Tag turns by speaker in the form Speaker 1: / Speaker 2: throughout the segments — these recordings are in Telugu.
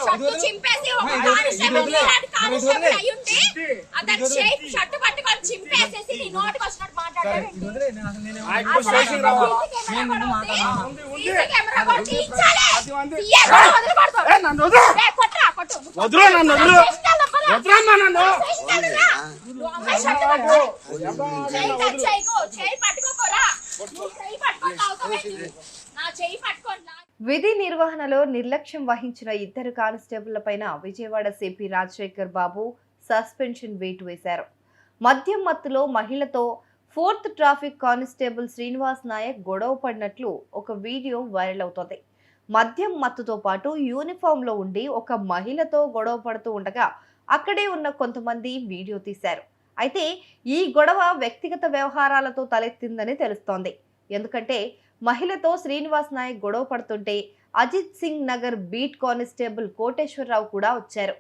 Speaker 1: షర్టు చింపేసి ఒక కానిస్టేబుల్ అయ్యుంటే అతను షర్టు పట్టుకొని చింపేసేసి నీ నోటికి వచ్చినట్టు మాట్లాడాడు.
Speaker 2: విధి నిర్వహణలో నిర్లక్ష్యం వహించిన ఇద్దరు కానిస్టేబుళ్లపైన విజయవాడ సిపి రాజశేఖర్ బాబు సస్పెన్షన్ వేటు వేశారు. మద్యం మత్తులో మహిళతో 4th traffic constable Srinivas Naik గొడవ పడినట్లు ఒక వీడియో వైరల్ అవుతోంది. మద్యం మత్తుతో పాటు యూనిఫామ్ లో ఉండి ఒక మహిళతో గొడవ పడుతూ ఉండగా అక్కడే ఉన్న కొంతమంది వీడియో తీశారు. అయితే ఈ గొడవ వ్యక్తిగత వ్యవహారాలతో తలెత్తిందని తెలుస్తోంది. ఎందుకంటే మహిళతో శ్రీనివాస్ నాయక్ గొడవ పడుతుంటే అజిత్ సింగ్ నగర్ బీట్ కానిస్టేబుల్ కోటేశ్వరరావు కూడా వచ్చారు.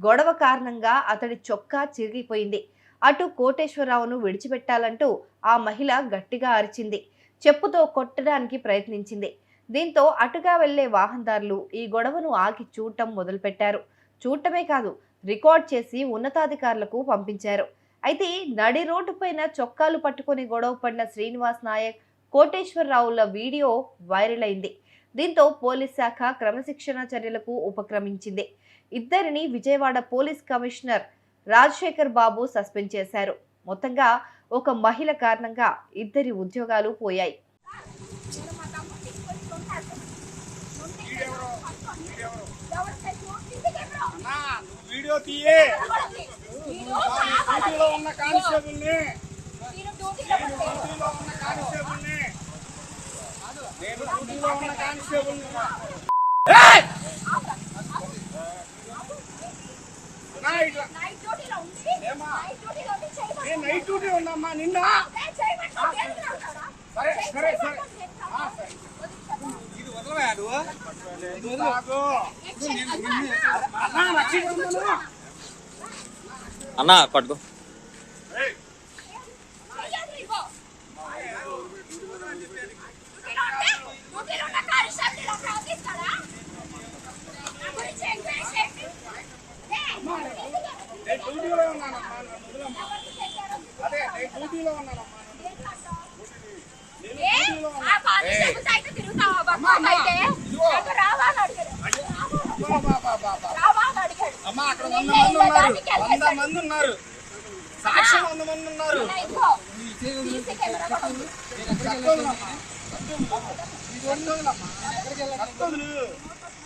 Speaker 2: గొడవ కారణంగా అతడి చొక్కా చిరిగిపోయింది. అటు కోటేశ్వరరావును విడిచిపెట్టాలంటూ ఆ మహిళ గట్టిగా అరిచింది. చెప్పుతో కొట్టడానికి ప్రయత్నించింది. దీంతో అటుగా వెళ్లే వాహనదారులు ఈ గొడవను ఆగి చూడటం మొదలుపెట్టారు. చూడటమే కాదు, రికార్డ్ చేసి ఉన్నతాధికారులకు పంపించారు. అయితే నడి రోడ్డు పైన చొక్కాలు పట్టుకుని గొడవ పడిన శ్రీనివాస్ నాయక్, కోటేశ్వరరావుల వీడియో వైరల్ అయింది. దీంతో పోలీస్ శాఖ క్రమశిక్షణ చర్యలకు ఉపక్రమించింది. ఇద్దరిని విజయవాడ పోలీస్ కమిషనర్ రాజశేఖర్ బాబు సస్పెండ్ చేశారు. మొత్తంగా ఒక మహిళ కారణంగా ఇద్దరి ఉద్యోగాలు పోయాయి.
Speaker 3: నైట్ డ్యూటీ ఉండమ్మా నిన్న. సరే సరే సరే ఇది వదలవాడు
Speaker 4: అన్నా పట్టుకో.
Speaker 3: డ్యూటీలో ఉన్నానమ్మా, అదే నేను డ్యూటీలో ఉన్నానమ్మా. అమ్మా అక్కడ 100 మంది ఉన్నారు, సాక్ష్యం 100 మంది ఉన్నారు.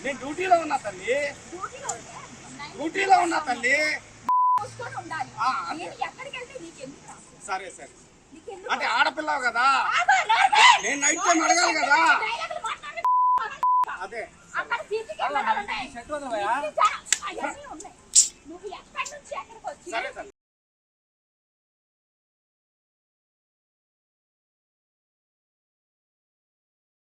Speaker 3: నేను డ్యూటీలో ఉన్నా తల్లి, డ్యూటీలో ఉన్నా తల్లి. సరే సరే అంటే ఆడపిల్లవు కదా, నేను నైట్ టైం అడగాలి కదా. అదే సరే